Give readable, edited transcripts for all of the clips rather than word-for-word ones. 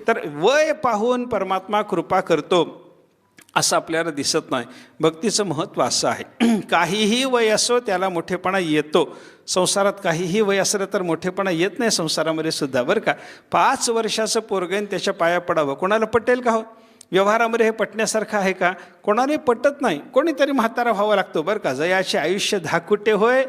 तर वय पाहून परमात्मा कृपा करतो असं आपल्याला दिसत नाही. भक्तीचं महत्त्व असं आहे, काहीही वय असो त्याला मोठेपणा येतो. संसारात काहीही वय असलं तर मोठेपणा येत नाही संसारामध्ये सुद्धा, बरं का. 5 वर्षाचं पोरगण त्याच्या पाया पडावं, कोणाला पटेल का हो? व्यवहारामध्ये हे पटण्यासारखं आहे का? कोणालाही पटत नाही. कोणीतरी म्हातारा व्हावं लागतो, बरं का. जयाचे आयुष्य धाकुटे होय,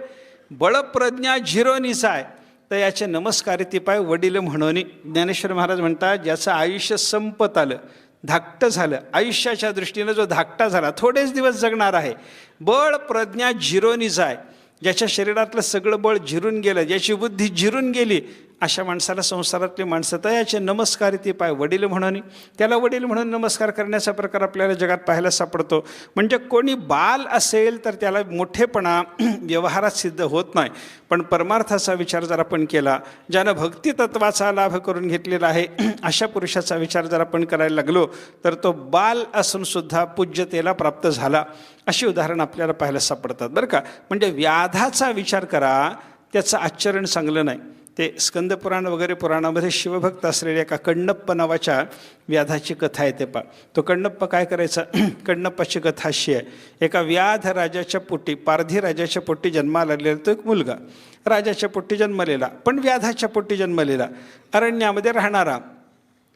बळप्रज्ञा झिरोनीचा आहे, तर याचे नमस्कार ती पाय वडील म्हणून. ज्ञानेश्वर महाराज म्हणतात, ज्याचं आयुष्य संपत आलं, धाकटं झालं, आयुष्याच्या दृष्टीनं जो धाकटा झाला, थोडेच दिवस जगणार आहे, बळ प्रज्ञा झिरोनीचा आहे, ज्याच्या शरीरातलं सगळं बळ झिरून गेलं, ज्याची बुद्धी झिरून गेली, अशा माणसाला संसारातली माणसं तर याचे नमस्कार ती पाय वडील म्हणून. त्याला वडील म्हणून नमस्कार करण्याचा प्रकार आपल्याला जगात पाहायला सापडतो. म्हणजे कोणी बाल असेल तर त्याला मोठेपणा व्यवहारात सिद्ध होत नाही. पण परमार्थाचा विचार जर आपण केला, ज्यानं भक्ती तत्वाचा लाभ करून घेतलेला आहे, अशा पुरुषाचा विचार जर आपण करायला लागलो तर तो बाल असूनसुद्धा पूज्यतेला प्राप्त झाला. अशी उदाहरणं आपल्याला पाहायला सापडतात, बरं का. म्हणजे व्याधाचा विचार करा, त्याचं आचरण चांगलं नाही. ते स्कंदपुराण वगैरे पुराणामध्ये शिवभक्त असलेल्या एका कण्णप्प नावाच्या व्याधाची कथा आहे. ते तो कण्णप्प काय करायचा, कण्णप्पाची कथा अशी आहे. एका व्याध राजाच्या पोटी, पारधी राजाच्या पोटी जन्माला आलेला तो एक मुलगा, राजाच्या पोटी जन्मलेला, पण व्याधाच्या पोटी जन्मलेला, अरण्यामध्ये राहणारा,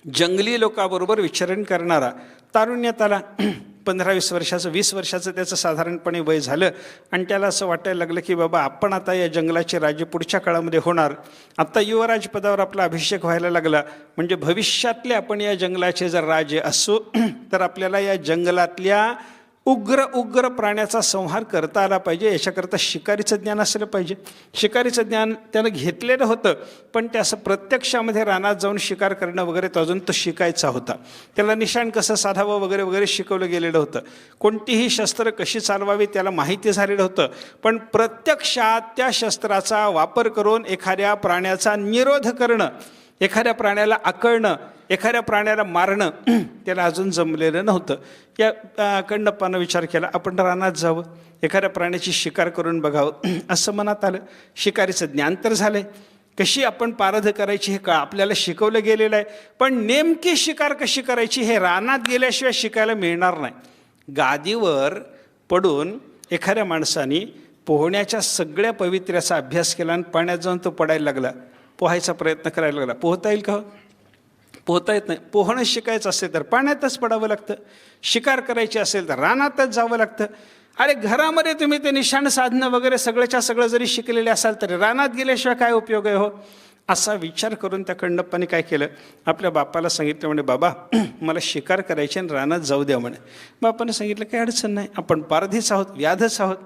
जंगली लोकांबरोबर विचरण करणारा. तारुण्यात आला, 15-20 वर्षाचं, 20 वर्षाचं त्याचं साधारणपणे वय झालं, आणि त्याला असं वाटायला लागलं की बाबा आपण आता या जंगलाचे राजे पुढच्या काळामध्ये होणार. आत्ता युवराज पदावर आपला अभिषेक व्हायला लागला, म्हणजे भविष्यातले आपण या जंगलाचे जर राजे असू तर आपल्याला या जंगलातल्या उग्र प्राण्याचा संहार करता आला पाहिजे. याच्याकरता शिकारीचं ज्ञान असलं पाहिजे. शिकारीचं ज्ञान त्यानं घेतलेलं होतं, पण ते असं प्रत्यक्षामध्ये रानात जाऊन शिकार करणं वगैरे तो अजून तो शिकायचा होता. त्याला निशाण कसं साधावं वगैरे वगैरे शिकवलं गेलेलं होतं. कोणतीही शस्त्र कशी चालवावी त्याला माहिती झालेलं होतं, पण प्रत्यक्षात त्या शस्त्राचा वापर करून एखाद्या प्राण्याचा निरोध करणं, एखाद्या प्राण्याला आकळणं, एखाद्या प्राण्याला मारणं त्याला अजून जमलेलं नव्हतं. या कण्णप्पानं विचार केला, आपण रानात जावं, एखाद्या प्राण्याची शिकार करून बघावं, असं मनात आलं. शिकारीचं ज्ञान तर झालं, कशी आपण पारध करायची हे आपल्याला शिकवलं गेलेलं आहे, पण नेमकी शिकार कशी करायची हे रानात गेल्याशिवाय शिकायला मिळणार नाही. गादीवर पडून एखाद्या माणसाने पोहण्याच्या सगळ्या पवित्र्याचा अभ्यास केला आणि पाण्यात जाऊन तो पडायला लागला, पोहायचा प्रयत्न करायला लागला. पोहता येईल का? पोहता येत नाही. पोहणं शिकायचं असेल तर पाण्यातच पडावं लागतं, शिकार करायची असेल तर रानातच जावं लागतं. अरे घरामध्ये तुम्ही ते निशाण साधणं वगैरे सगळ्याच्या सगळं जरी शिकलेले असाल तरी रानात गेल्याशिवाय काय उपयोग आहे हो? असा विचार करून त्या कण्णप्पाने काय केलं, आपल्या बापाला सांगितलं, म्हणे बाबा मला शिकार करायची आणि रानात जाऊ द्या म्हणे. बापानं सांगितलं काही अडचण नाही, आपण पारधीच आहोत, व्याधच आहोत,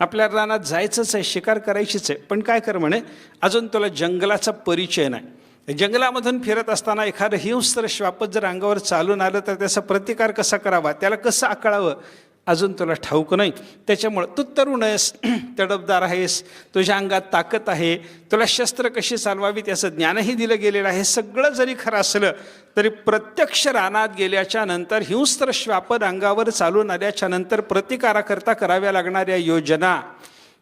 आपल्याला रानात जायचंच आहे, शिकार करायचीच आहे, पण काय कर म्हणे, अजून तुला जंगलाचा परिचय नाही. जंगलामधून फिरत असताना एखादं हिंस्त्र श्वापत जर अंगावर चालून आलं तर त्याचा प्रतिकार कसा करावा, त्याला कसं आकळावं, अजून तुला ठाऊक नाही. त्याच्यामुळं तू तरुण आहेस, तडफदार आहेस, तुझ्या अंगात ताकद आहे, तुला शस्त्र कशी चालवावी त्याचं ज्ञानही दिलं गेलेलं आहे. सगळं जरी खरं असलं तरी प्रत्यक्ष रानात गेल्याच्या नंतर, हिंस्त्र श्वापद अंगावर चालून आल्याच्या नंतर प्रतिकाराकरता कराव्या लागणाऱ्या योजना,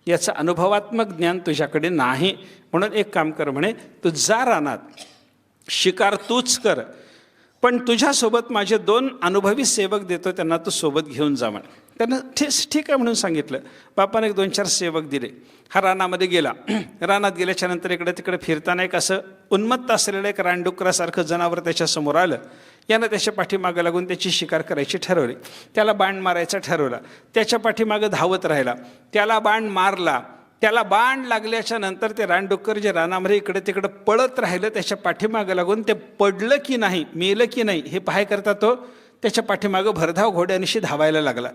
याचं अनुभवात्मक ज्ञान तुझ्याकडे नाही. म्हणून एक काम कर म्हणे, तू जा रानात, शिकार तूच कर, पण तुझ्यासोबत माझे 2 अनुभवी सेवक देतो, त्यांना तू सोबत घेऊन जा म्हणे. त्यांना ठीक आहे म्हणून सांगितलं. बापाने 1-2-4 सेवक दिले. हा रानामध्ये गेला. रानात गेल्याच्या नंतर इकडे तिकडे फिरताना एक असं उन्मत्त असलेलं एक रानडुकरासारखं जनावर त्याच्यासमोर आलं. यानं त्याच्या पाठीमागं लागून त्याची शिकार करायची ठरवली. त्याला बाण मारायचा ठरवला. त्याच्या पाठीमागं धावत राहिला, त्याला बाण मारला. त्याला बाण लागल्याच्या नंतर ते रानडुक्कर जे रानामध्ये इकडे तिकडे पळत राहिलं, त्याच्या पाठीमागं लागून ते पडलं की नाही, मेलं की नाही हे पाहायकरता तो त्याच्या पाठीमागं भरधाव घोड्यानिशी धावायला लागला.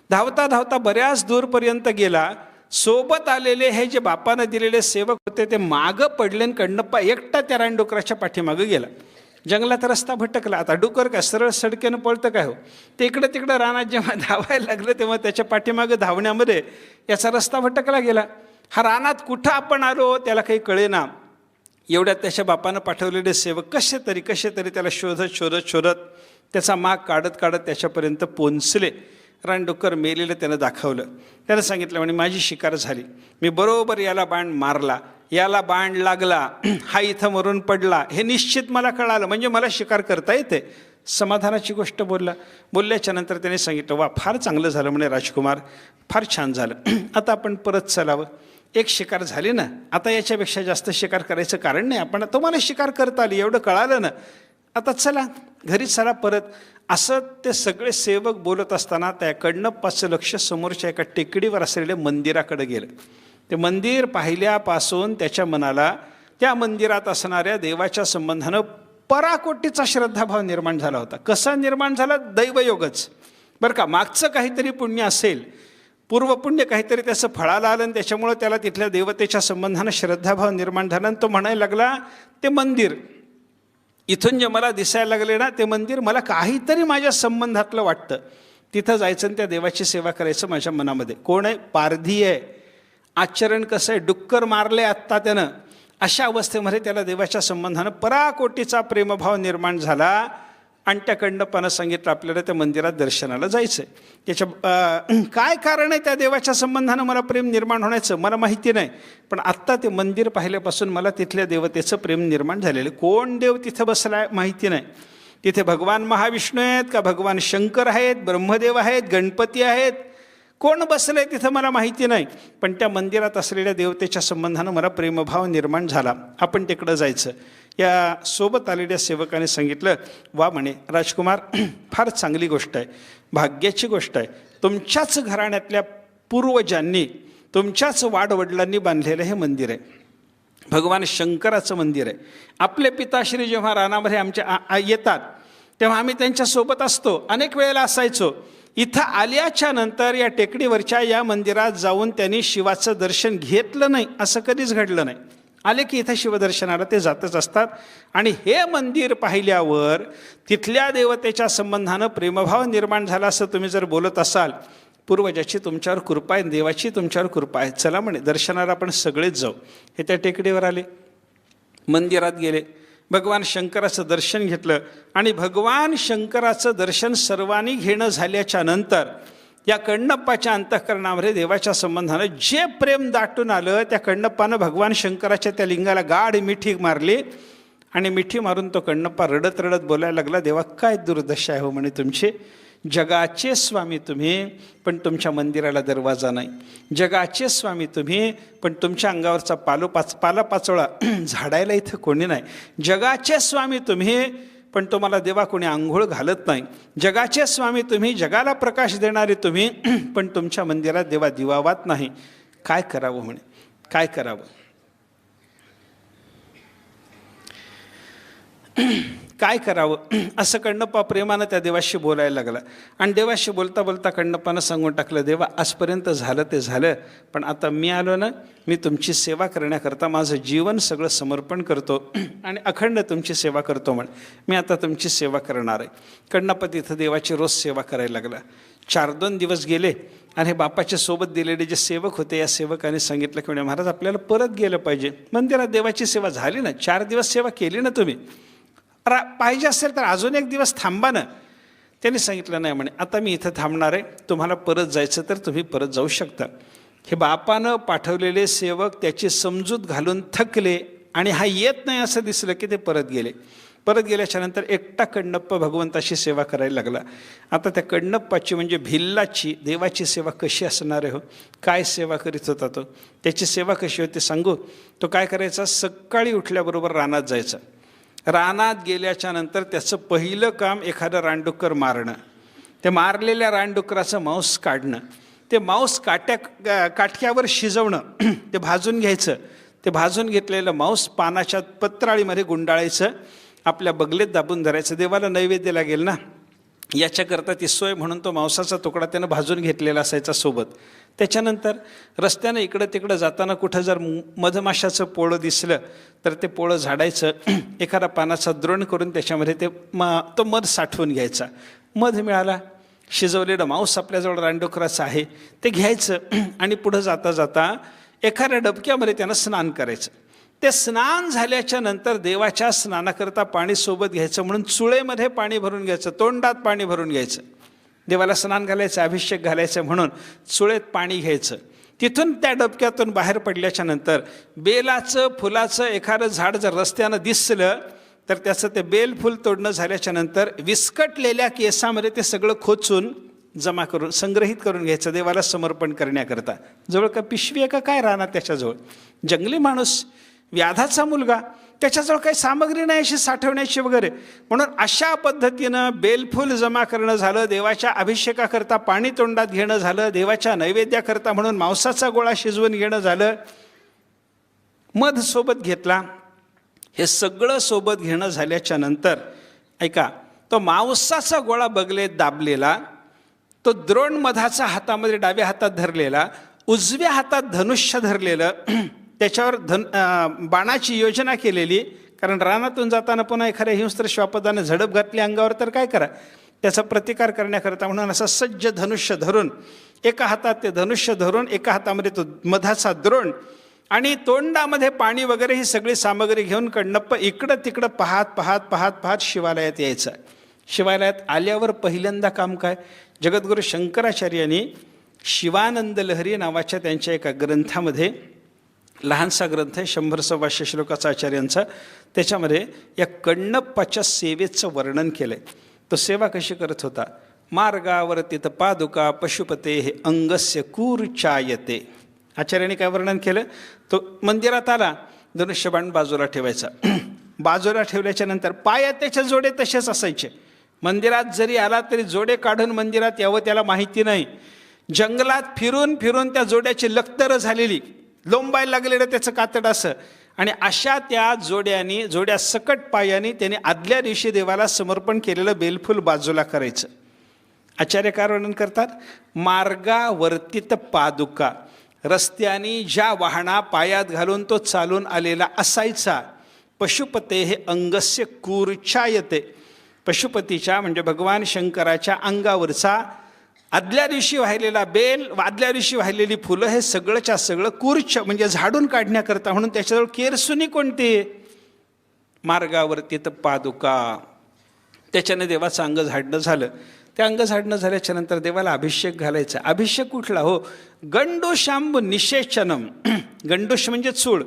धावता धावता बऱ्याच दूरपर्यंत गेला. सोबत आलेले हे जे बापानं दिलेले सेवक होते ते मागं पडले आणि कण्णप्पा एकटा त्या रानडुकराच्या पाठीमागं गेला. जंगलात रस्ता भटकला. आता डुकर काय सरळ सडकेनं पळतं काय हो? ते इकडं तिकडं रानात जेव्हा धावायला लागलं तेव्हा त्याच्या पाठीमागं धावण्यामध्ये याचा रस्ता भटकला गेला. हा रानात कुठं आपण आलो त्याला काही कळेना. एवढ्यात त्याच्या बापानं पाठवलेले सेवक कसे तरी त्याला शोधत त्याचा माग काढत त्याच्यापर्यंत पोचले. रानडुक्कर मेलेलं त्यानं दाखवलं. त्यानं सांगितलं, म्हणे माझी शिकार झाली, मी बरोबर याला बाण मारला, याला बाण लागला, हा इथं मरून पडला, हे निश्चित मला कळालं, म्हणजे मला शिकार करता येते. समाधानाची गोष्ट बोलल्याच्या नंतर त्याने सांगितलं, वा फार चांगलं झालं म्हणे राजकुमार, फार छान झालं. आता आपण परत चलावं. एक शिकार झाली ना, आता याच्यापेक्षा जास्त शिकार करायचं कारण नाही. आपण तुम्हाला शिकार करता आली एवढं कळालं ना, आता चला घरी चला परत. असं ते सगळे सेवक बोलत असताना त्याकडनं पाच लक्ष समोरच्या एका टेकडीवर असलेल्या मंदिराकडे गेलं. ते मंदिर पाहिल्यापासून त्याच्या मनाला त्या मंदिरात असणाऱ्या देवाच्या संबंधानं पराकोटीचा श्रद्धाभाव निर्माण झाला होता. कसा निर्माण झाला? दैवयोगच बरं का. मागचं काहीतरी पुण्य असेल, पूर्वपुण्य काहीतरी त्याचं फळाला आलं आणि त्याच्यामुळं त्याला तिथल्या देवतेच्या संबंधानं श्रद्धाभाव निर्माण झाला. आणि तो म्हणायला लागला, ते मंदिर इथून जे मला दिसायला लागले ना, ते मंदिर मला काहीतरी माझ्या संबंधातलं वाटतं. तिथं जायचं आणि त्या देवाची सेवा करायचं माझ्या मनामध्ये. कोण आहे? पारधी आहे. आचरण कसं आहे? डुक्कर मारले आत्ता त्यानं. अशा अवस्थेमध्ये त्याला देवाच्या संबंधानं पराकोटीचा प्रेमभाव निर्माण झाला. आणि त्या कंडप्पानं सांगितलं, आपल्याला त्या मंदिरात दर्शनाला जायचं आहे. त्याच्या काय कारण आहे त्या देवाच्या संबंधानं मला प्रेम निर्माण होण्याचं मला माहिती नाही, पण आत्ता ते मंदिर पाहिल्यापासून मला तिथल्या देवतेचं प्रेम निर्माण झालेलं. कोण देव तिथं बसला आहे माहिती नाही. तिथे भगवान महाविष्णू आहेत का, भगवान शंकर आहेत, ब्रह्मदेव आहेत, गणपती आहेत, कोण बसलं आहे तिथं मला माहिती नाही, पण त्या मंदिरात असलेल्या देवतेच्या संबंधानं मला प्रेमभाव निर्माण झाला. आपण तिकडं जायचं. या सोबत आलेल्या सेवकाने सांगितलं, वा म्हणे राजकुमार, फार चांगली गोष्ट आहे, भाग्याची गोष्ट आहे. तुमच्याच घराण्यातल्या पूर्वजांनी, तुमच्याच वाडवडिलांनी बांधलेलं हे मंदिर आहे. भगवान शंकराचं मंदिर आहे. आपले पिताश्री जेव्हा रानामध्ये आमच्या येतात तेव्हा आम्ही त्यांच्यासोबत असतो, अनेक वेळेला असायचो. इथं आल्याच्या नंतर या टेकडीवरच्या या मंदिरात जाऊन त्यांनी शिवाचं दर्शन घेतलं नाही असं कधीच घडलं नाही. आले की इथं शिवदर्शनाला ते जातच असतात. आणि हे मंदिर पाहिल्यावर तिथल्या देवतेच्या संबंधानं प्रेमभाव निर्माण झाला असं तुम्ही जर बोलत असाल, पूर्वजाची तुमच्यावर कृपा आहे, देवाची तुमच्यावर कृपा आहे, चला म्हणे दर्शनाला आपण सगळेच जाऊ. हे त्या टेकडीवर आले, मंदिरात गेले, भगवान शंकराचं दर्शन घेतलं. आणि भगवान शंकराचं दर्शन सर्वांनी घेणं झाल्याच्या नंतर या कण्णप्पाच्या अंतःकरणामध्ये देवाच्या संबंधानं जे प्रेम दाटून आलं, त्या कण्णप्पानं भगवान शंकराच्या त्या लिंगाला गाढ मिठी मारली. आणि मिठी मारून तो कण्णप्पा रडत रडत बोलायला लागला, देवा काय दुर्दशा आहे हो म्हणे तुमची. जगाचे स्वामी तुम्ही, पण तुमच्या मंदिराला दरवाजा नाही. जगाचे स्वामी तुम्ही, पण तुमच्या अंगावरचा पालापाचोळा झाडायला इथं कोणी नाही. जगाचे स्वामी तुम्ही, पण तुम्हाला देवा कोणी आंघोळ घालत नाही. जगाचे स्वामी तुम्ही, जगाला प्रकाश देणारे तुम्ही, पण तुमच्या मंदिरात देवा दिवावात नाही. काय करावं म्हणे, काय करावं, काय करावं असं कण्णप्पा प्रेमानं त्या देवाशी बोलायला लागला. आणि देवाशी बोलता बोलता कण्णप्पानं सांगून टाकलं, देवा आजपर्यंत झालं ते झालं, पण आता मी आलो ना, मी तुमची सेवा करण्याकरता माझं जीवन सगळं समर्पण करतो आणि अखंड तुमची सेवा करतो म्हणे. मी आता तुमची सेवा करणार आहे. कण्णप्पा तिथं देवाची रोज सेवा करायला लागला. 4-2 दिवस गेले आणि हे बापाच्या सोबत दिलेले जे सेवक होते, या सेवकाने सांगितलं की म्हणे महाराज आपल्याला परत गेलं पाहिजे. मंदिरात देवाची सेवा झाली ना, 4 दिवस सेवा केली ना तुम्ही, पाहिजे असेल तर अजून 1 दिवस थांबा ना. त्यांनी सांगितलं नाही म्हणे, आता मी इथं थांबणार आहे, तुम्हाला परत जायचं तर तुम्ही परत जाऊ शकता. हे बापानं पाठवलेले सेवक त्याची समजूत घालून थकले आणि हा येत नाही असं दिसलं की ते परत गेले. परत गेल्याच्या नंतर एकटा कण्णप्पा भगवंताची सेवा करायला लागला. आता त्या कण्णप्पाची म्हणजे भिल्लाची देवाची सेवा कशी असणार आहे हो, काय सेवा करीत होता तो, त्याची सेवा कशी होती सांगू. तो काय करायचा, सकाळी उठल्याबरोबर रानात जायचा. रानात गेल्याच्या नंतर त्याचं पहिलं काम एखादं रानडुक्कर मारणं, ते मारलेल्या रानडुकराचं मांस काढणं, ते मांस काटक्यावर शिजवणं, ते भाजून घ्यायचं. ते भाजून घेतलेलं मांस पानाच्या पत्राळीमध्ये गुंडाळायचं, आपल्या बगलेत दाबून धरायचं. देवाला नैवेद्य लागेल ना, याच्याकरता ती सोय म्हणून तो मांसाचा तुकडा त्यानं भाजून घेतलेला असायचा सोबत. त्याच्यानंतर रस्त्यानं इकडं तिकडं जाताना कुठं जर मधमाशाचं पोळं दिसलं तर ते पोळं झाडायचं, एखादा पानाचा द्रोण करून त्याच्यामध्ये तो मध साठवून घ्यायचा. मध मिळाला, शिजवलेलं मांस आपल्याजवळ रानडुकराचं आहे ते घ्यायचं आणि पुढं जाता जाता एखाद्या डबक्यामध्ये त्यानं स्नान करायचं. ते स्नान झाल्याच्या नंतर देवाच्या स्नानाकरता पाणी सोबत घ्यायचं म्हणून चुळेमध्ये पाणी भरून घ्यायचं, तोंडात पाणी भरून घ्यायचं. देवाला स्नान घालायचं, अभिषेक घालायचं म्हणून चुळेत पाणी घ्यायचं. तिथून त्या डबक्यातून बाहेर पडल्याच्या नंतर बेलाचं फुलाचं एखादं झाड जर रस्त्यानं दिसलं तर त्याचं ते बेल फुल तोडणं झाल्याच्या नंतर विस्कटलेल्या केसामध्ये ते सगळं खोचून जमा करून संग्रहित करून घ्यायचं देवाला समर्पण करण्याकरता. जवळ का पिशवी आहे का काय राहणार त्याच्याजवळ? जंगली माणूस, व्याधाचा मुलगा, त्याच्याजवळ काही सामग्री नाही अशी साठवण्याची वगैरे. म्हणून अशा पद्धतीनं बेलफूल जमा करणं झालं, देवाच्या अभिषेकाकरता पाणी तोंडात घेणं झालं, देवाच्या नैवेद्याकरता म्हणून मांसाचा गोळा शिजवून घेणं झालं, मध सोबत घेतला. हे सगळं सोबत घेणं झाल्याच्या नंतर ऐका, तो मांसाचा गोळा बगलेत दाबलेला, तो द्रोण मधाचा हातामध्ये डाव्या हातात धरलेला, उजव्या हातात धनुष्य धरलेलं, त्याच्यावर बाणाची योजना केलेली. कारण रानातून जाताना पुन्हा एखाद्या हिंस्त्र श्वापदानं झडप घातली अंगावर तर काय करा, त्याचा प्रतिकार करण्याकरता म्हणून असा सज्ज धनुष्य धरून, एका हातात ते धनुष्य धरून एका हातामध्ये तो मधाचा द्रोण आणि तोंडामध्ये पाणी वगैरे ही सगळी सामग्री घेऊन कडनप्प इकडं तिकडं पाहत पाहत पाहत पाहत शिवालयात यायचं. शिवालयात आल्यावर पहिल्यांदा काम काय, जगद्गुरू शंकराचार्यांनी शिवानंद लहरी नावाच्या त्यांच्या एका ग्रंथामध्ये, लहानसा ग्रंथ आहे 100-125 श्लोकाचा आचार्यांचा, त्याच्यामध्ये या कडनप्पाच्या सेवेचं वर्णन केलं आहे. तो सेवा कशी करत होता, मार्गावर्तित पादुका पशुपते हे अंगस्य कूर्चायते. आचार्यांनी काय वर्णन केलं, तो मंदिरात आला, धनुष्यबाण बाजूला ठेवायचा. बाजूला ठेवल्याच्या नंतर पायात त्याच्या जोडे तसेच असायचे. मंदिरात जरी आला तरी जोडे काढून मंदिरात यावं त्याला माहिती नाही. जंगलात फिरून फिरून त्या जोड्याची लक्तरं झालेली, लोंबायला लागलेलं त्याचं कातड असं, आणि अशा त्या जोड्या सकट पायाने त्याने आदल्या दिवशी देवाला समर्पण केलेलं बेलफूल बाजूला करायचं. आचार्य काय वर्णन करतात, मार्गावर्तित पादुका, रस्त्याने ज्या वाहना पायात घालून तो चालून आलेला असायचा. पशुपते हे अंगस्य कूर्चायते, पशुपतीच्या म्हणजे भगवान शंकराच्या अंगावरचा आदल्या दिवशी वाहिलेला बेल, आदल्या दिवशी वाहिलेली फुलं, हे सगळंच्या सगळं कूर्च म्हणजे झाडून काढण्याकरता. म्हणून त्याच्याजवळ केरसुनी कोणती, मार्गावर्तित पादुका. त्याच्याने देवाचं अंग झाडणं झालं. त्या अंग झाडणं झाल्याच्या नंतर देवाला अभिषेक घालायचा. अभिषेक कुठला हो, गंडोशांब निषेचनम. गंडोश म्हणजे चूळ,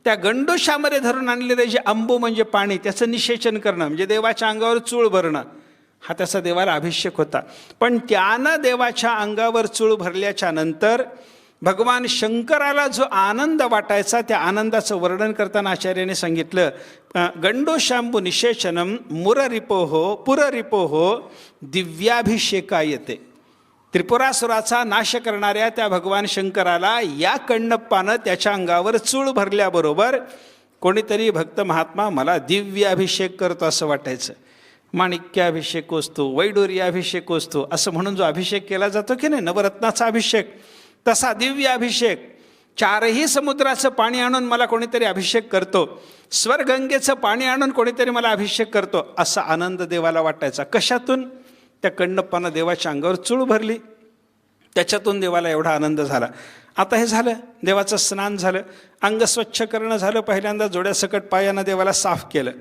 त्या गंडोशामध्ये धरून आणलेले जे आंबू म्हणजे पाणी, त्याचं निषेचन करणं म्हणजे देवाच्या अंगावर चूळ भरणं, हा त्याचा देवाला अभिषेक होता. पण त्यानं देवाच्या अंगावर चूळ भरल्याच्या नंतर भगवान शंकराला जो आनंद वाटायचा, त्या आनंदाचं वर्णन करताना आचार्याने सांगितलं, गंडोशांबू निषेचनम पुररिपोहो दिव्याभिषेकायते. त्रिपुरासुराचा नाश करणाऱ्या त्या भगवान शंकराला या कडनप्पानं त्याच्या अंगावर चूळ भरल्याबरोबर कोणीतरी भक्त महात्मा मला दिव्याभिषेक करतो असं वाटायचं. माणिक्याभिषेक असतो, वैडूर्याभिषेक असतो असं म्हणून जो अभिषेक केला जातो की नाही, नवरत्नाचा अभिषेक, तसा दिव्य अभिषेक. 4ही समुद्राचं पाणी आणून मला कोणीतरी अभिषेक करतो, स्वर्गंगेचं पाणी आणून कोणीतरी मला अभिषेक करतो, असा आनंद देवाला वाटायचा. कशातून, त्या कडनप्पानं देवाच्या अंगावर चूळ भरली, त्याच्यातून देवाला एवढा आनंद झाला. आता हे झालं, देवाचं स्नान झालं, अंग स्वच्छ करणं झालं, पहिल्यांदा जोड्यासकट पायानं देवाला साफ केलं,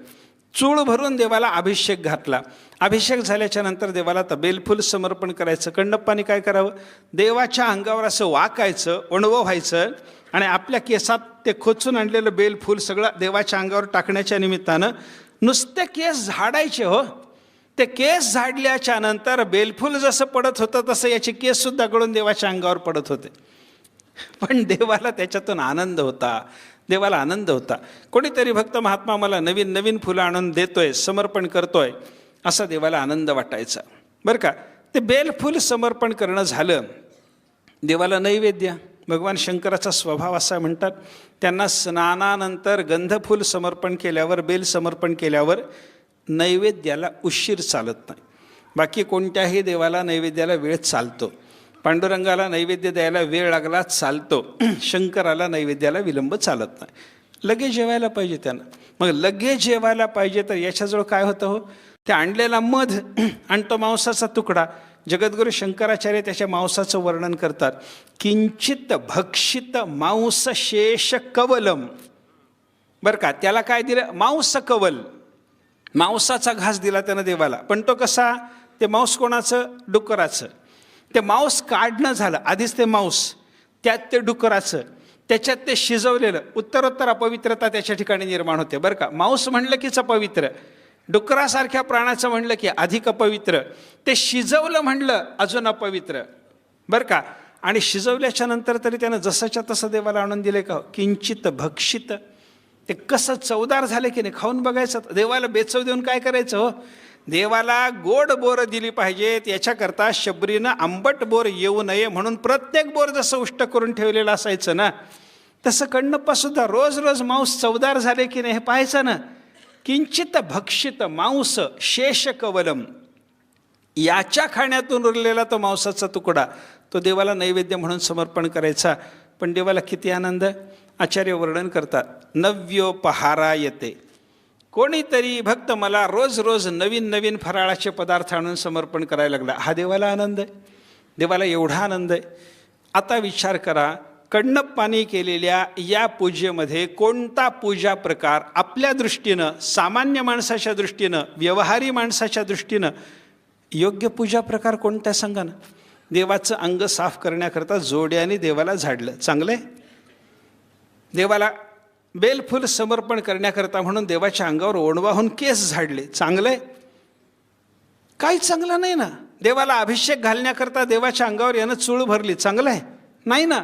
चूळ भरून देवाला अभिषेक घातला. अभिषेक झाल्याच्या नंतर देवाला बेलफूल समर्पण करायचं. कडनप्पाने काय करावं, देवाच्या अंगावर असं वाकायचं, ओणवं व्हायचं आणि आपल्या केसात ते खोचून आणलेलं बेलफूल सगळं देवाच्या अंगावर टाकण्याच्या निमित्तानं नुसते केस झाडायचे हो. ते केस झाडल्याच्या नंतर बेलफूल जसं पडत होतं तसं याचे केससुद्धा गळून देवाच्या अंगावर पडत होते. पण देवाला त्याच्यातून आनंद होता, देवाला आनंद होता. कोणीतरी भक्त महात्मा मला नवीन नवीन फुलं आणून देतोय, समर्पण करतोय, असा देवाला आनंद वाटायचा बरं का. ते बेलफूल समर्पण करणं झालं. देवाला नैवेद्य, भगवान शंकराचा स्वभाव असा म्हणतात, त्यांना स्नानानंतर गंधफूल समर्पण केल्यावर, बेल समर्पण केल्यावर नैवेद्याला उशीर चालत नाही. बाकी कोणत्याही देवाला नैवेद्याला वेळ चालतो. पांडुरंगाला नैवेद्य द्यायला वेळ लागला चालतो, शंकराला नैवेद्याला विलंब चालत नाही. लगेच जेवायला पाहिजे त्यानं. मग लगेच जेवायला पाहिजे तर याच्याजवळ काय होतं हो, ते आणलेला मध आणि तो मांसाचा तुकडा. जगद्गुरू शंकराचार्य त्याच्या मांसाचं वर्णन करतात, किंचित भक्षित मांस शेष कवलम. बरं का, त्याला काय दिलं, मांस कवल, मांसाचा घास दिला त्यानं देवाला. पण तो कसा, ते मांस कोणाचं, डुकराचं. ते मांस काढणं झालं, आधीच ते मांस त्यात ते डुकराचं, त्याच्यात ते शिजवलेलं, उत्तरोत्तर अपवित्रता त्याच्या ठिकाणी निर्माण होते बरं का. मांस म्हणलं कीच अपवित्र, डुकरासारख्या प्राणाचं म्हणलं की अधिक अपवित्र, ते शिजवलं म्हणलं अजून अपवित्र बरं का. आणि शिजवल्याच्या नंतर तरी त्यानं जसंच्या तसं देवाला आणून दिले का, किंचित भक्षित, ते कसं चवदार झाले की नाही खाऊन बघायचं. देवाला बेचव देऊन काय करायचं हो, देवाला गोड बोरं दिली पाहिजेत, याच्याकरता शबरीनं आंबट बोर येऊ नये म्हणून प्रत्येक बोर जसं उष्ट करून ठेवलेलं असायचं ना, तसं कण्णप्पासुद्धा रोज रोज मांस चवदार झाले की नाही हे पाहायचं ना. किंचित भक्षित मांस शेष कवलम, याच्या खाण्यातून उरलेला तो मांसाचा तुकडा तो देवाला नैवेद्य म्हणून समर्पण करायचा. पण देवाला किती आनंद. आचार्य वर्णन करतात, नव्योपहारा येते, कोणीतरी भक्त मला रोज रोज नवीन नवीन फराळाचे पदार्थ आणून समर्पण करायला लागला, हा देवाला आनंद आहे. देवाला एवढा आनंद आहे. आता विचार करा, कण्णप्पानी केलेल्या या पूजेमध्ये कोणता पूजा प्रकार आपल्या दृष्टीनं, सामान्य माणसाच्या दृष्टीनं, व्यवहारी माणसाच्या दृष्टीनं योग्य पूजा प्रकार कोणत्या सांगा ना. देवाचं अंग साफ करण्याकरता जोड्याने देवाला झाडलं, चांगलं आहे. देवाला बेलफूल समर्पण करण्याकरता म्हणून देवाच्या अंगावर ओणवाहून केस झाडले, चांगलं आहे. काही चांगलं नाही ना. देवाला अभिषेक घालण्याकरता देवाच्या अंगावर यानं चूळ भरली, चांगलं आहे नाही ना.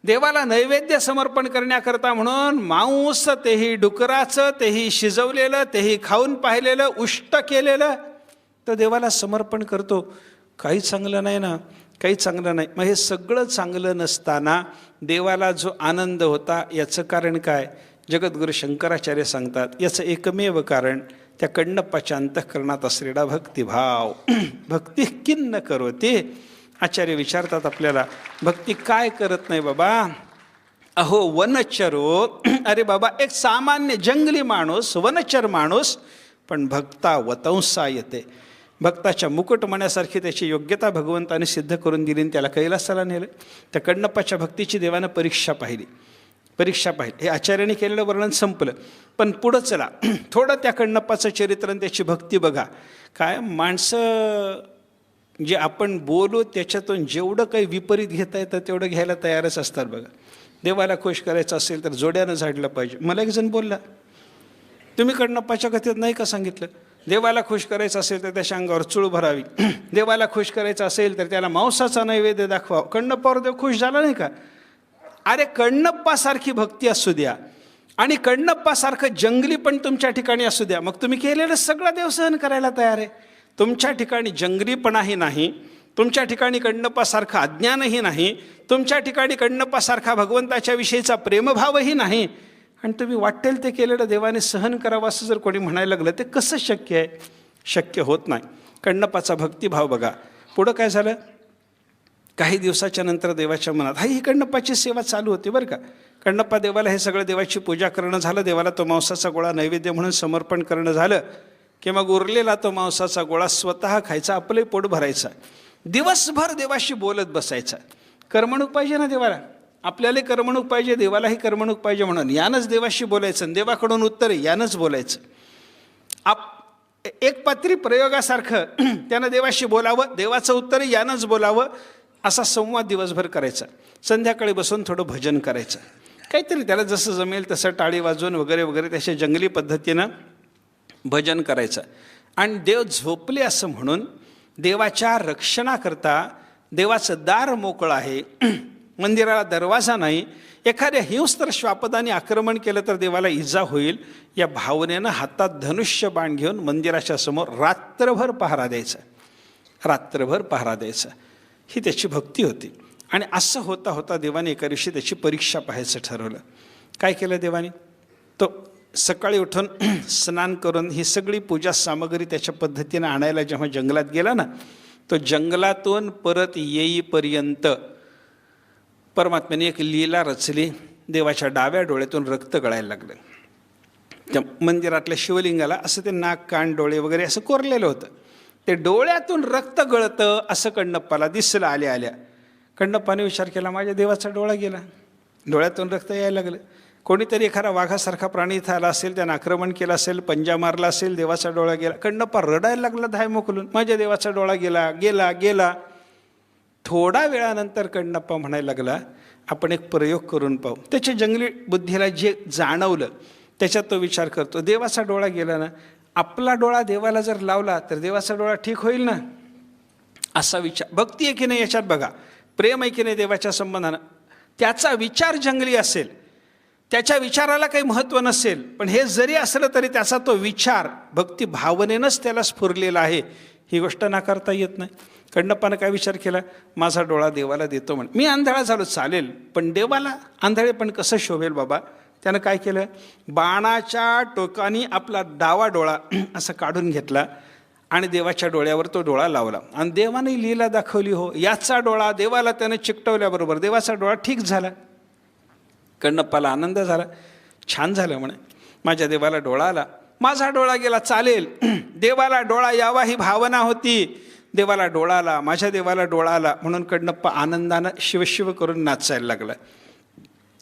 देवाला नैवेद्य समर्पण करण्याकरता म्हणून मांस, तेही डुकराचं, तेही शिजवलेलं, तेही खाऊन पाहिलेलं, उष्ट केलेलं, तर देवाला समर्पण करतो. काही चांगलं नाही ना, काही चांगलं नाही. मग हे सगळं चांगलं नसताना देवाला जो आनंद होता याचं कारण काय. जगद्गुरू शंकराचार्य सांगतात, याचं एकमेव कारण त्या कण्णप्पाच्या अंतःकरणात असलेला भक्तिभाव. भक्ती किन्न करोति. आचार्य विचारतात आपल्याला, भक्ती काय करत नाही बाबा. अहो वनचरो, अरे बाबा एक सामान्य जंगली माणूस, वनचर माणूस, पण भक्ता वतंसा येते. भक्ताच्या मुकुटमण्यासारखी त्याची योग्यता भगवंताने सिद्ध करून दिली आणि त्याला कैलासाला नेलं. त्या कण्णप्पाच्या भक्तीची देवानं परीक्षा पाहिली. हे आचार्याने केलेलं वर्णन संपलं. पण पुढं चला, थोडं त्या कण्णप्पाचं चरित्र आणि त्याची भक्ती बघा. काय माणसं जे आपण बोलू त्याच्यातून जेवढं काही विपरीत घेता येतं तेवढं घ्यायला तयारच असतात बघा. देवाला खुश करायचं असेल तर जोड्यानं झाडलं पाहिजे. मला एक जण बोलला, तुम्ही कण्णप्पाच्या कथेत नाही का सांगितलं, देवाला खुश करायचं असेल तर त्याच्या अंगावर चूळ भरावी, देवाला खुश करायचं असेल तर त्याला मांसाचा नैवेद्य दाखवा. कण्णप्पावर देव खुश झाला नाही का. अरे कण्णप्पासारखी भक्ती असू द्या आणि कण्णप्पासारखं जंगली पण तुमच्या ठिकाणी असू द्या, मग तुम्ही केलेलं सगळं देव सहन करायला तयार आहे. तुमच्या ठिकाणी जंगलीपणाही नाही, तुमच्या ठिकाणी कण्णप्पासारखं अज्ञानही नाही, तुमच्या ठिकाणी कण्णप्पासारखा भगवंताच्या विषयीचा प्रेमभावही नाही, आणि तुम्ही वाटेल ते केलेलं देवाने सहन करावं असं जर कोणी म्हणायला लागलं ते कसं शक्य आहे. शक्य होत नाही. कण्णप्पाचा भक्तिभाव बघा. पुढं काय झालं, काही दिवसाच्या नंतर देवाच्या मनात ही कण्णप्पाची सेवा चालू होती बरं का. कण्णप्पा देवाला हे सगळं देवाची पूजा करणं झालं, देवाला तो मांसाचा गोळा नैवेद्य म्हणून समर्पण करणं झालं की मग उरलेला तो मांसाचा गोळा स्वतः खायचा, आपले पोट भरायचा, दिवसभर देवाशी बोलत बसायचा. करमणूक पाहिजे ना देवाला, आपल्याला करमणूक पाहिजे, देवालाही करमणूक पाहिजे, म्हणून यानंच देवाशी बोलायचं, देवाकडून उत्तर यानंच बोलायचं. एक पात्री प्रयोगासारखं त्यानं देवाशी बोलावं, देवाचं उत्तर यानंच बोलावं, असा संवाद दिवसभर करायचा. संध्याकाळी बसून थोडं भजन करायचं, काहीतरी त्याला जसं जमेल तसं टाळी वाजवून वगैरे वगैरे त्याच्या जंगली पद्धतीनं भजन करायचं. आणि देव झोपले असं म्हणून देवाच्या रक्षणाकरता देवाचं दार मोकळं आहे, मंदिराला दरवाजा नाही, एखाद्या हिंस्त्र श्वापदाने आक्रमण केलं तर देवाला इजा होईल, या भावनेनं हातात धनुष्य बाण घेऊन मंदिराच्या समोर रात्रभर पहारा द्यायचा, रात्रभर पहारा द्यायचा. ही त्याची भक्ती होती. आणि असं होता होता देवाने एका दिवशी त्याची परीक्षा पाहायचं ठरवलं. काय केलं देवाने, तो सकाळी उठून स्नान करून ही सगळी पूजा सामग्री त्याच्या पद्धतीनं आणायला जेव्हा जंगलात गेला ना, तो जंगलातून परत येईपर्यंत परमात्म्याने एक लीला रचली. देवाच्या डाव्या डोळ्यातून रक्त गळायला लागलं. त्या मंदिरातल्या शिवलिंगाला असं ते नाक, कान, डोळे वगैरे असं कोरलेलं होतं. ते डोळ्यातून रक्त गळतं असं कण्णप्पाला दिसलं आल्या आल्या. कण्णप्पाने विचार केला, माझ्या देवाचा डोळा गेला, डोळ्यातून रक्त यायला लागलं. कोणीतरी एखादा वाघासारखा प्राणी इथं आला असेल, त्यानं आक्रमण केलं असेल, पंजा मारला असेल, देवाचा डोळा गेला. कण्णप्पा रडायला लागला धाय मोकलून, माझ्या देवाचा डोळा गेला गेला गेला. थोडा वेळानंतर कण्णप्पा म्हणायला लागला, आपण एक प्रयोग करून पाहू. त्याच्या जंगली बुद्धीला जे जाणवलं त्याच्यात तो विचार करतो. देवाचा डोळा गेला ना, आपला डोळा देवाला जर लावला तर देवाचा डोळा ठीक होईल ना, असा विचार. भक्ती आहे की नाही याच्यात बघा, प्रेम आहे की नाही देवाच्या संबंधानं. त्याचा विचार जंगली असेल, त्याच्या विचाराला काही महत्त्व नसेल, पण हे जरी असलं तरी त्याचा तो विचार भक्ती भावनेनंच त्याला स्फुरलेला आहे, ही गोष्ट नाकारता येत नाही. कण्णप्पानं काय विचार केला, माझा डोळा देवाला देतो म्हण. मी आंधळा झालो चालेल, पण देवाला आंधळे पण कसं शोभेल बाबा. त्यानं काय केलं, बाणाच्या टोकाने आपला डावा डोळा असं काढून घेतला आणि देवाच्या डोळ्यावर तो डोळा लावला. आणि देवाने लीला दाखवली हो, याचा डोळा देवाला त्यानं चिकटवल्याबरोबर देवाचा डोळा ठीक झाला. कण्णप्पाला आनंद झाला, छान झालं म्हणे, माझ्या देवाला डोळा आला. माझा डोळा गेला चालेल, देवाला डोळा यावा ही भावना होती. देवाला डोळा आला, माझ्या देवाला डोळा आला म्हणून कण्णप्पा आनंदानं शिवशिव करून नाचायला लागला.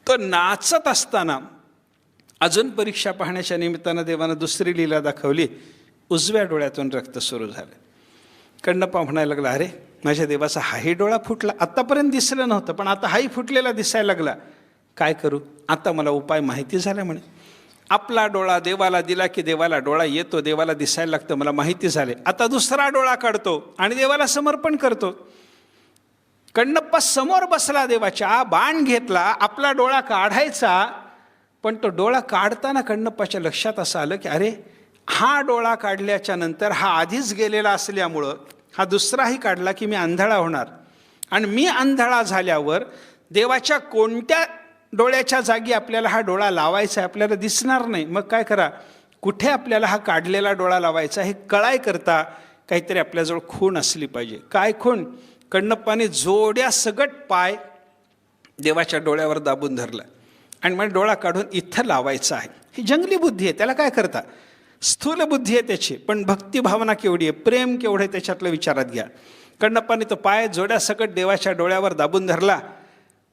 तो नाचत असताना अजून परीक्षा पाहण्याच्या निमित्तानं देवानं दुसरी लीला दाखवली. उजव्या डोळ्यातून रक्त सुरू झालं. कण्णप्पा म्हणायला लागला, अरे माझ्या देवाचा हाही डोळा फुटला, आत्तापर्यंत दिसलं नव्हतं पण आता हाही फुटलेला दिसायला लागला. काय करू, आता मला उपाय माहिती झाला म्हणे. आपला डोळा देवाला दिला की देवाला डोळा येतो, देवाला दिसायला लागतं, मला माहिती झाले. आता दुसरा डोळा काढतो आणि देवाला समर्पण करतो. कण्णप्पा समोर बसला देवाच्या, बाण घेतला, आपला डोळा काढायचा, पण तो डोळा काढताना कण्णप्पाच्या लक्षात असं आलं की अरे हा डोळा काढल्याच्या नंतर हा आधीच गेलेला असल्यामुळं हा दुसराही काढला की मी आंधळा होणार, आणि मी आंधळा झाल्यावर देवाच्या कोणत्या डोळ्याच्या जागी आपल्याला हा डोळा लावायचा आहे आपल्याला दिसणार नाही. मग काय करा, कुठे आपल्याला हा काढलेला डोळा लावायचा हे कळाय करता काहीतरी आपल्याजवळ खूण असली पाहिजे. काय खूण, कण्णप्पाने जोड्या सगट पाय देवाच्या डोळ्यावर दाबून धरला आणि मग डोळा काढून इथं लावायचा आहे. ही जंगली बुद्धी आहे, त्याला काय करता, स्थूल बुद्धी आहे त्याची, पण भक्तिभावना केवढी आहे, प्रेम केवढं आहे त्याच्यातलं विचारात घ्या. कण्णप्पाने तो पाय जोड्या सकट देवाच्या डोळ्यावर दाबून धरला,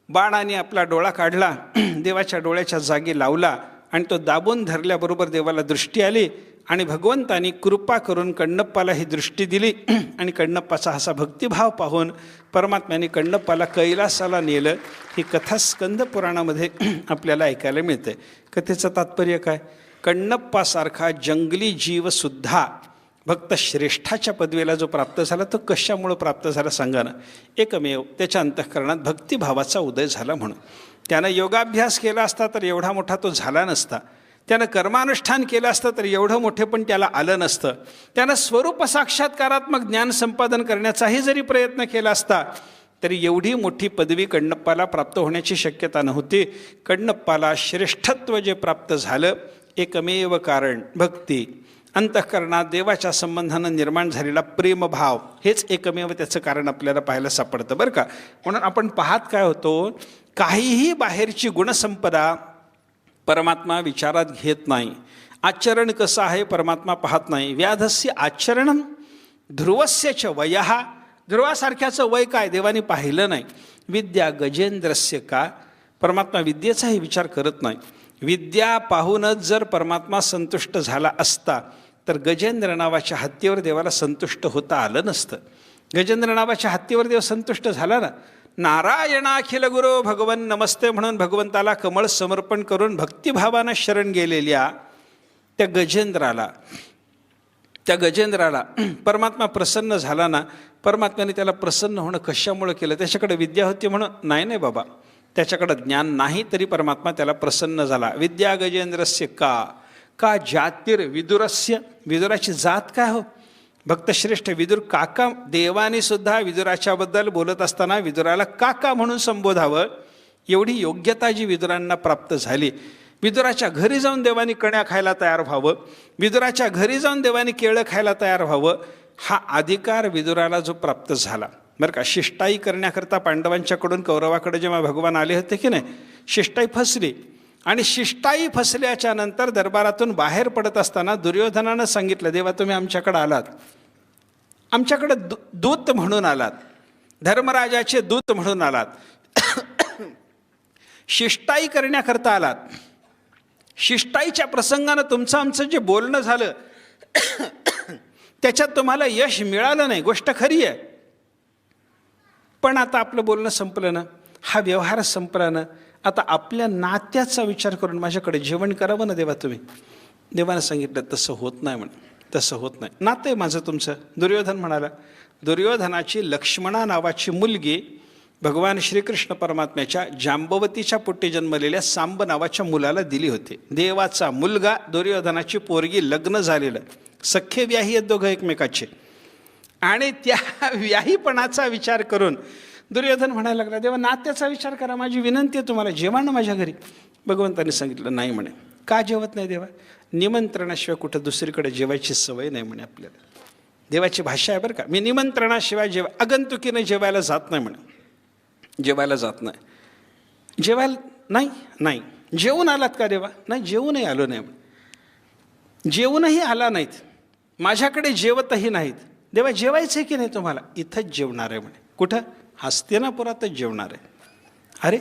बाणाने आपला डोळा काढला, देवाच्या डोळ्याच्या जागी लावला आणि तो दाबून धरल्याबरोबर देवाला दृष्टी आली आणि भगवंतानी कृपा करून कण्णप्पाला ही दृष्टी दिली. आणि कण्णप्पाचा असा भक्तिभाव पाहून परमात्म्याने कण्णप्पाला कैलासाला नेलं. ही कथा स्कंद पुराणामध्ये आपल्याला ऐकायला मिळते. कथेचं तात्पर्य काय, कण्णप्पासारखा जंगली जीवसुद्धा भक्त श्रेष्ठाच्या पदवीला जो प्राप्त झाला तो कशामुळं प्राप्त झाला सांगा ना. एकमेव त्याच्या अंतःकरणात भक्तिभावाचा उदय झाला म्हणून. त्यानं योगाभ्यास केला असता तर एवढा मोठा तो झाला नसता, त्यानं कर्मानुष्ठान केलं असतं तर एवढं मोठे पण त्याला आलं नसतं, त्यानं स्वरूप साक्षात्कारात्मक ज्ञान संपादन करण्याचाही जरी प्रयत्न केला असता तरी एवढी मोठी पदवी कण्णप्पाला प्राप्त होण्याची शक्यता नव्हती. कण्णप्पाला श्रेष्ठत्व जे प्राप्त झालं एकमेव कारण भक्ती, अंतःकरणात देवाच्या संबंधानं निर्माण झालेला प्रेमभाव, हेच एकमेव त्याचं कारण आपल्याला पाहायला सापडतं बरं का. म्हणून आपण पाहत काय होतो, काहीही बाहेरची गुणसंपदा परमात्मा विचारात घेत नाही. आचरण कसं आहे परमात्मा पाहत नाही. व्याधस्य आचरणं ध्रुवस्य च वयः, ध्रुवासारख्याचं वय काय देवाने पाहिलं नाही. विद्या गजेंद्रस्य का, परमात्मा विद्येचाही विचार करत नाही. विद्या पाहूनच जर परमात्मा संतुष्ट झाला असता तर गजेंद्र नावाच्या हत्तीवर देवाला संतुष्ट होता आलं नसतं. गजेंद्र नावाच्या हत्तीवर देव संतुष्ट झाला ना. नारायणाखिल गुरो भगवन नमस्ते म्हणून भगवंताला कमळ समर्पण करून भक्तिभावानं शरण गेलेल्या त्या गजेंद्राला परमात्मा प्रसन्न झाला ना. परमात्म्याने त्याला प्रसन्न होणं कशामुळं केलं, त्याच्याकडे विद्या होती म्हणून नाही बाबा, त्याच्याकडं ज्ञान नाही तरी परमात्मा त्याला प्रसन्न झाला. विद्या गजेंद्रस्य का जातीर विदुरस्य, विदुराची जात काय हो, भक्तश्रेष्ठ विदुर काका. देवाने सुद्धा विदुराच्याबद्दल बोलत असताना विदुराला काका म्हणून संबोधावं एवढी योग्यता जी विदुरांना प्राप्त झाली. विदुराच्या घरी जाऊन देवानी कण्या खायला तयार व्हावं, विदुराच्या घरी जाऊन देवानी केळं खायला तयार व्हावं, हा अधिकार विदुराला जो प्राप्त झाला बरं का. शिष्टाई करण्याकरता पांडवांच्याकडून कौरवाकडे जेव्हा भगवान आले होते की नाही, शिष्टाई फसली आणि शिष्टाई फसल्याच्या नंतर दरबारातून बाहेर पडत असताना दुर्योधनानं सांगितलं, देवा तुम्ही आमच्याकडे आलात, आमच्याकडे दूत म्हणून आलात, धर्मराजाचे दूत म्हणून आलात, शिष्टाई करण्याकरता आलात. शिष्टाईच्या प्रसंगानं तुमचं आमचं जे बोलणं झालं त्याच्यात तुम्हाला यश मिळालं नाही, गोष्ट खरी आहे, पण आता आपलं बोलणं संपलं ना. हा व्यवहार संपला ना, आता आपल्या नात्याचा विचार करून माझ्याकडे जेवण करावं ना देवा तुम्ही. देवानं सांगितलं तसं होत नाही म्हणे, तसं होत नाही. नातं आहे माझं तुमचं. दुर्योधन म्हणाला, दुर्योधनाची लक्ष्मणा नावाची मुलगी भगवान श्रीकृष्ण परमात्म्याच्या जांबवतीच्या पोटी जन्मलेल्या सांब नावाच्या मुलाला दिली होती. देवाचा मुलगा, दुर्योधनाची पोरगी, लग्न झालेलं, सख्खे व्याही आहेत दोघं एकमेकाचे. आणि त्या व्याहीपणाचा विचार करून दुर्योधन म्हणायला लागला, देवा नात्याचा विचार करा, माझी विनंती आहे तुम्हाला, जेवा ना माझ्या घरी. भगवंतांनी सांगितलं नाही म्हणे. का जेवत नाही देवा? निमंत्रणाशिवाय कुठं दुसरीकडे जेवायची सवय नाही म्हणे आपल्याला. देवाची भाषा आहे बरं का. मी निमंत्रणाशिवाय आगंतुकीने जेवायला जात नाही म्हणे. जेवायला जात नाही. जेवायला नाही. जेवून आलात का देवा? नाही, जेवूनही आलो नाही म्हणे. जेवूनही आला नाहीत, माझ्याकडे जेवतही नाहीत. देवा जेवायचं आहे की नाही तुम्हाला? इथंच जेवणार आहे म्हणे. कुठं? हस्तिनापुरातच जेवणार आहे. अरे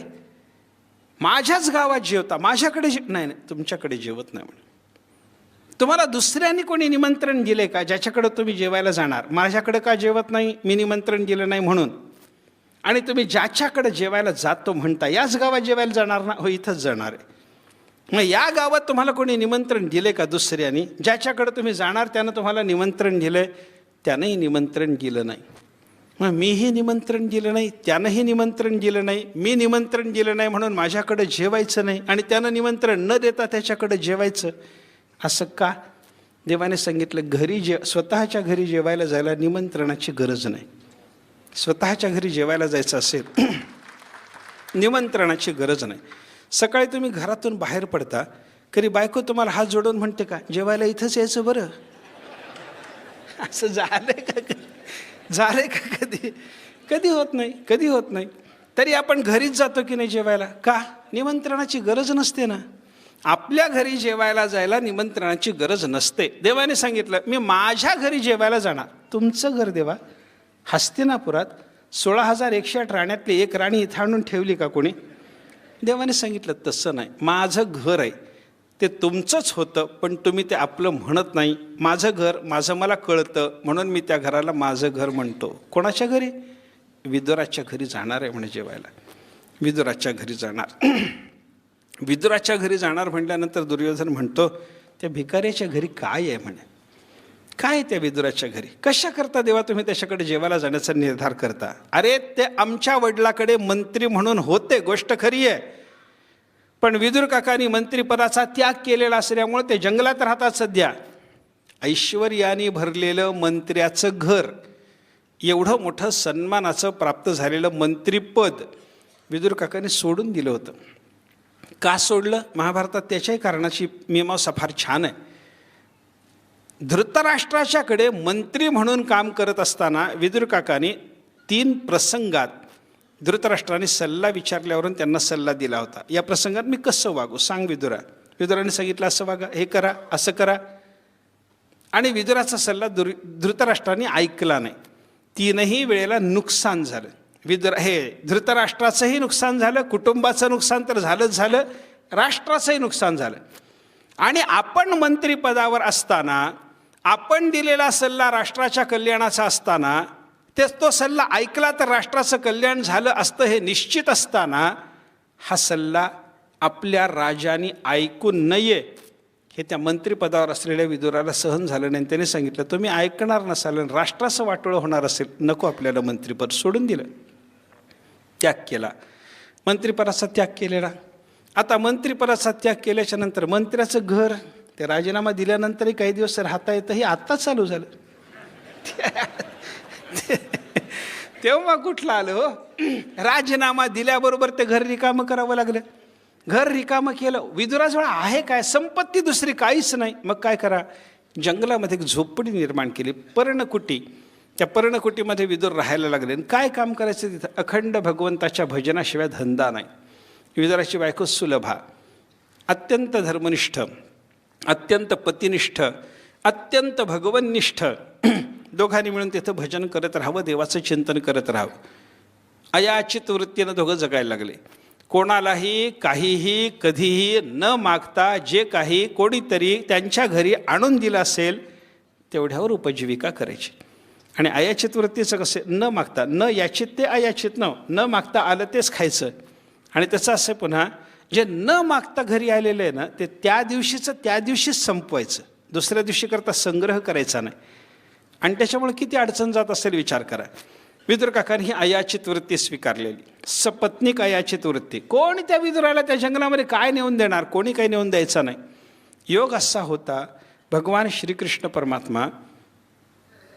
माझ्याच गावात जेवता, माझ्याकडे नाही, तुमच्याकडे जेवत नाही म्हणे. तुम्हाला दुसऱ्यांनी कोणी निमंत्रण दिले का ज्याच्याकडे तुम्ही जेवायला जाणार? माझ्याकडे का जेवत नाही? मी निमंत्रण दिलं नाही म्हणून. आणि तुम्ही ज्याच्याकडे जेवायला जातो म्हणता, याच गावात जेवायला जाणार ना? हो, इथंच जाणार आहे. मग या गावात तुम्हाला कोणी निमंत्रण दिले का दुसऱ्यांनी? ज्याच्याकडे तुम्ही जाणार त्यानं तुम्हाला निमंत्रण दिलं, त्यानंही निमंत्रण दिलं नाही. मग मीही निमंत्रण दिलं नाही, त्यानंही निमंत्रण दिलं नाही. मी निमंत्रण दिलं नाही म्हणून माझ्याकडे जेवायचं नाही, आणि त्यानं निमंत्रण न देता त्याच्याकडे जेवायचं, असं का? देवाने सांगितलं, स्वतःच्या घरी जेवायला जायला निमंत्रणाची गरज नाही. स्वतःच्या घरी जेवायला जायचं असेल निमंत्रणाची गरज नाही. सकाळी तुम्ही घरातून बाहेर पडता, कधी बायको तुम्हाला हात जोडून म्हणते का, जेवायला इथंच यायचं बरं? असं झालंय का? झालंय का कधी? कधी होत नाही, कधी होत नाही. तरी आपण घरीच जातो की नाही जेवायला? का? निमंत्रणाची गरज नसते ना. आपल्या घरी जेवायला जायला निमंत्रणाची गरज नसते. देवाने सांगितलं, मी माझ्या घरी जेवायला जाणार. तुमचं घर देवा? हस्तिनापुरात 16,108 राण्यातली एक राणी इथं आणून ठेवली का कोणी? देवाने सांगितलं तसं नाही. माझं घर आहे, ते तुमचंच होतं, पण तुम्ही ते आपलं म्हणत नाही. माझं घर, माझं मला कळतं, म्हणून मी त्या घराला माझं घर म्हणतो. कोणाच्या घरी? विदुराच्या घरी जाणार आहे म्हणे जेवायला. विदुराच्या घरी जाणार. विदुराच्या घरी जाणार म्हटल्यानंतर दुर्योधन म्हणतो, त्या भिकाऱ्याच्या घरी काय आहे म्हणे. काय त्या विदुराच्या घरी? कशा करता देवा तुम्ही त्याच्याकडे जेवायला जाण्याचा निर्धार करता? अरे ते आमच्या वडिलाकडे मंत्री म्हणून होते, गोष्ट खरी आहे, पण विदुर काकांनी मंत्रीपदाचा त्याग केलेला असल्यामुळे ते जंगलात राहतात सध्या. ऐश्वर्याने भरलेलं मंत्र्याचं घर, एवढं मोठं सन्मानाचं प्राप्त झालेलं मंत्रीपद विदुर काकांनी सोडून दिलं होतं. का सोडलं? महाभारतात त्याच्याही कारणाची मीमांसा फार छान आहे. धृतराष्ट्राच्याकडे मंत्री म्हणून काम करत असताना विदुर काकांनी 3 प्रसंगात धृतराष्ट्राने सल्ला विचारल्यावरून त्यांना सल्ला दिला होता. या प्रसंगात मी कसं वागू सांग विदुरा. विदुराने सांगितलं असं वागा, हे करा, असं करा. आणि विदुराचा सल्ला धृतराष्ट्राने ऐकला नाही. 3ही वेळेला नुकसान झालं. धृतराष्ट्राचंही नुकसान झालं, कुटुंबाचं नुकसान तर झालंच झालं, राष्ट्राचंही नुकसान झालं. आणि आपण मंत्रिपदावर असताना, आपण दिलेला सल्ला राष्ट्राच्या कल्याणाचा असताना, तो सल्ला ऐकला तर राष्ट्राचं कल्याण झालं असतं हे निश्चित असताना, हा सल्ला आपल्या राजाने ऐकू नये हे त्या मंत्रिपदावर असलेल्या विदुराला सहन झालं नाही. त्याने सांगितलं, तुम्ही ऐकणार नसाल, राष्ट्राचं वाटोळं होणार असेल, नको आपल्याला मंत्रिपद. सोडून दिलं, त्याग केला. मंत्रिपदाचा त्याग केलेला. आता मंत्रिपदाचा त्याग केल्याच्या नंतर मंत्र्याचं घर, ते राजीनामा दिल्यानंतरही काही दिवस राहता येतं, हे आत्ताच चालू झालं. तेव्हा कुठलं आलं हो? राजीनामा दिल्याबरोबर ते घर रिकामं करावं लागलं. घर रिकामं केलं. विदुराजवळ आहे काय? संपत्ती दुसरी काहीच नाही. मग काय करा? जंगलामध्ये एक झोपडी निर्माण केली, पर्णकुटी. त्या पर्णकुटीमध्ये विदुर राहायला लागले. काय काम करायचं तिथं? अखंड भगवंताच्या भजनाशिवाय धंदा नाही. विदुराची बायको सुलभा, अत्यंत धर्मनिष्ठ, अत्यंत पतिनिष्ठ, अत्यंत भगवननिष्ठ. दोघांनी मिळून तिथं भजन करत राहावं, देवाचं चिंतन करत राहावं. अयाचित वृत्तीनं दोघं जगायला लागले. कोणालाही काहीही कधीही न मागता जे काही कोणीतरी त्यांच्या घरी आणून दिलं असेल तेवढ्यावर उपजीविका करायची. आणि अयाचित वृत्तीचं कसं न मागता न याचित ते अयाचित न मागता आलं तेच खायचं. आणि त्याचं असं पुन्हा जे न मागता घरी आलेलं आहे ना ते त्या दिवशीच संपवायचं, दुसऱ्या दिवशी करता संग्रह करायचा नाही. आणि त्याच्यामुळे किती अडचण जात असेल विचार करा. विदुर काकांनी ही अयाचित वृत्ती स्वीकारलेली, सपत्नीक अयाचित वृत्ती. कोणी त्या विदुराला त्या जंगलामध्ये काय नेऊन देणार, कोणी काही नेऊन द्यायचं नाही. योग असा होता, भगवान श्रीकृष्ण परमात्मा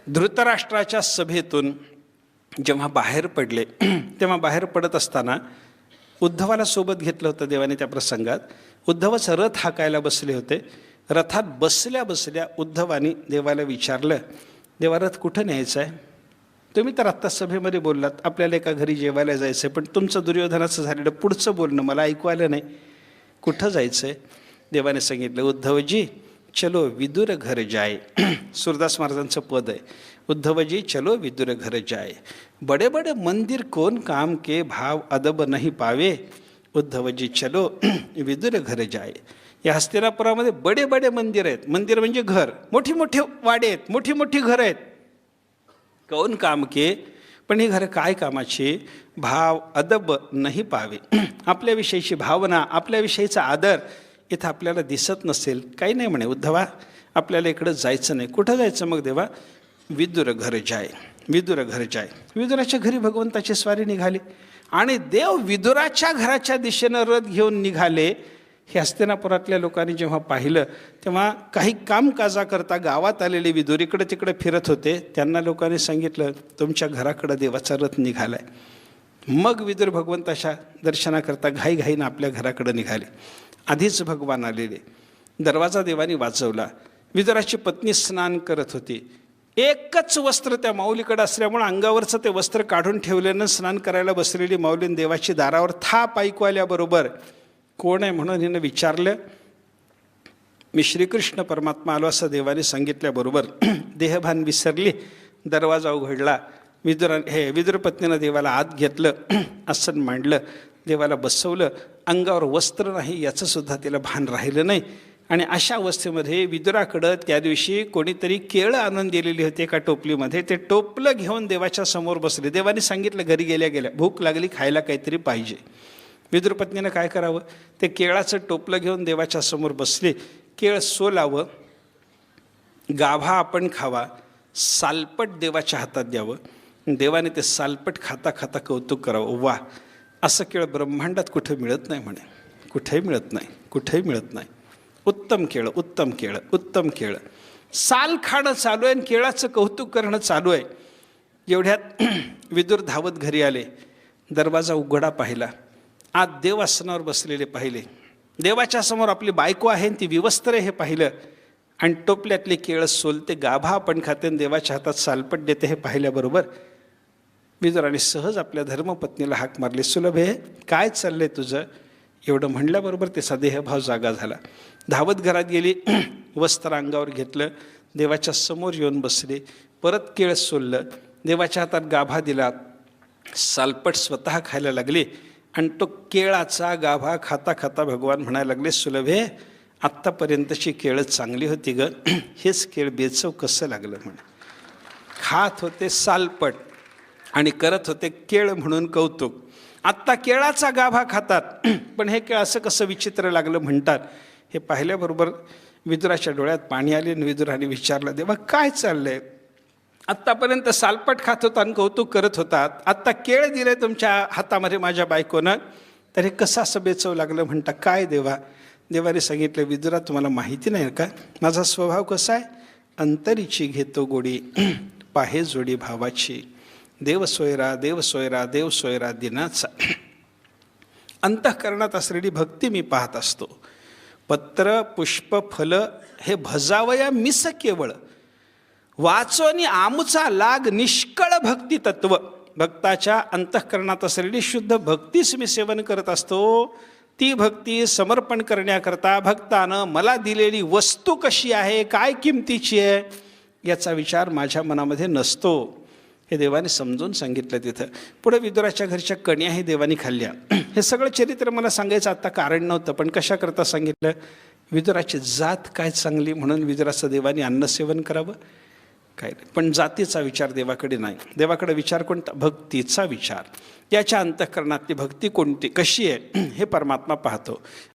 धृतराष्ट्राच्या सभेतून जेव्हा बाहेर पडले तेव्हा बाहेर पडत असताना उद्धवाला सोबत घेतलं होतं देवाने. त्या प्रसंगात उद्धवच रथ हाकायला बसले होते. रथात बसल्या बसल्या उद्धवानी देवाला विचारलं, देवा रथ कुठं न्यायचं आहे? तुम्ही तर आत्ता सभेमध्ये बोललात आपल्याला एका घरी जेवायला जायचं आहे, पण तुमचं दुर्योधनाचं झालेलं पुढचं बोलणं मला ऐकू आलं नाही. कुठं जायचं आहे? देवाने सांगितलं, उद्धवजी चलो विदुर घर जाए. सूरदास महाराजांचं पद आहे, उद्धवजी चलो विदुर घर जाए. बड़े बड़े मंदिर कोण काम के भाव अदब नहीं पावे. उद्धवजी चलो विदुर घर जाए. या हस्तिनापुरामध्ये बडे बडे मंदिर आहेत. मंदिर म्हणजे घर, मोठी मोठी वाडे आहेत, मोठी मोठी घरं आहेत. कौन काम के, पण ही घरं काय कामाची? भाव अदब नाही पावे. आपल्याविषयीची भावना, आपल्याविषयीचा आदर इथं आपल्याला दिसत नसेल, काही नाही म्हणे उद्धवा, आपल्याला इकडं जायचं नाही. कुठं जायचं मग देवा? विदुर घर जाय, विदुर घर जाय. विदुराच्या घरी भगवंताची स्वारी निघाली आणि देव विदुराच्या घराच्या दिशेनं रथ घेऊन निघाले. हे हस्तिनापुरातल्या लोकांनी जेव्हा पाहिलं तेव्हा काही कामकाजाकरता गावात आलेले विदुर इकडे तिकडे फिरत होते. त्यांना लोकांनी सांगितलं, तुमच्या घराकडं देवाचा रथ निघाला आहे. मग विदुर भगवंताच्या दर्शनाकरता घाईघाईनं आपल्या घराकडं निघाले. आधीच भगवान आलेले. दरवाजा देवानी वाजवला. विदुराची पत्नी स्नान करत होती. एकच वस्त्र त्या माऊलीकडे असल्यामुळे अंगावरचं ते वस्त्र काढून ठेवल्यानं स्नान करायला बसलेली माऊलीन देवाची दारावर थाप ऐकू आल्याबरोबर कोण आहे म्हणून हिनं विचारलं. मी श्रीकृष्ण परमात्मा आलो असं देवाने सांगितल्याबरोबर देहभान विसरली. दरवाजा उघडला. विदुर पत्नीनं देवाला आत घेतलं, आसन मांडलं, देवाला बसवलं. अंगावर वस्त्र नाही याचंसुद्धा तिला भान राहिलं नाही. आणि अशा अवस्थेमध्ये विदुराकडं त्या दिवशी कोणीतरी केळं आणून दिलेली होती एका टोपलीमध्ये. ते टोपलं घेऊन देवाच्या समोर बसले. देवाने सांगितलं घरी गेल्या गेल्या भूक लागली, खायला काहीतरी पाहिजे. विदुर पत्नीनं काय करावं? ते केळाचं टोपलं घेऊन देवाच्या समोर बसले. केळ सोलावं, गाभा आपण खावा, सालपट देवाच्या हातात द्यावं. देवाने ते सालपट खाता खाता कौतुक करावं. वा, असं केळ ब्रह्मांडात कुठे मिळत नाही म्हणे, कुठेही मिळत नाही, कुठेही मिळत नाही. उत्तम केळं, उत्तम केळं, उत्तम केळं. साल खाणं चालू आहे आणि केळाचं कौतुक करणं चालू आहे. एवढ्यात विदुर धावत घरी आले. दरवाजा उघडा पाहिला. आत देव आसनावर बसलेले पाहिले. देवाच्या समोर आपली बायको आहे ती विवस्त्र हे पाहिलं. आणि टोपल्यातले केळं सोलते, गाभा आपण खाते, देवाच्या हातात सालपट देते हे पाहिल्याबरोबर विदुराने सहज आपल्या धर्मपत्नीला हाक मारली, सुलभे काय चाललंय तुझं? एवढं म्हणल्याबरोबर त्याचा देहभाव जागा झाला. धावत घरात गेली, वस्त्र अंगावर घेतलं, देवाच्या समोर येऊन बसले. परत केळ सोललं, देवाच्या हातात गाभा दिला, सालपट स्वतः खायला लागले. आणि तो केळाचा गाभा खाता खाता भगवान म्हणायला लागले, सुलभे आत्तापर्यंतची केळं चांगली होती ग, हेच केळ बेचव कसं लागलं म्हणे. खात होते सालपट आणि करत होते केळ म्हणून कौतुक. आत्ता केळाचा गाभा खातात, पण हे केळ असं कसं विचित्र लागलं म्हणतात. हे पाहिल्याबरोबर विदुराच्या डोळ्यात पाणी आले. विदुराने विचारलं, देवा काय चाललंय? आत्तापर्यंत सालपट खात होता आणि कौतुक करत होतात, आत्ता केळ दिले तुमच्या हातामध्ये माझ्या बायकोनं, तर हे कसं असं बेचव लागलं म्हणता काय देवा? देवाने सांगितलं, विदुरा तुम्हाला माहिती नाही का माझा स्वभाव कसा आहे? अंतरीची घेतो गोडी, पाहे जोडी भावाची. देव सोयरा, देव सोयरा, देव सोयरा दिनाचा. अंतःकरणात असलेली भक्ती मी पाहत असतो. पत्र पुष्प फल हे भजावया मिस केवळ, वाचोनी आमुचा लाग निष्कळ भक्ती तत्व. भक्ताच्या अंतःकरणात असलेली शुद्ध भक्तीच मी सेवन करत असतो. ती भक्ती समर्पण करण्याकरता भक्तानं मला दिलेली वस्तू कशी आहे, काय किमतीची आहे, याचा विचार माझ्या मनामध्ये नसतो. हे देवाने समजून सांगितलं. तिथं पुढे विदुराच्या घरच्या कण्याही देवानी खाल्ल्या. हे सगळं चरित्र मला सांगायचं आत्ता कारण नव्हतं, पण कशाकरता सांगितलं? विदुराची जात काय चांगली म्हणून विदुराचं देवानी अन्नसेवन करावं. काही नाही. पण जातीचा विचार देवाकडे नाही. देवाकडे विचार कोणता? भक्तीचा विचार. त्याच्या अंतःकरणातली भक्ती कोणती, कशी आहे हे परमात्मा पाहतो.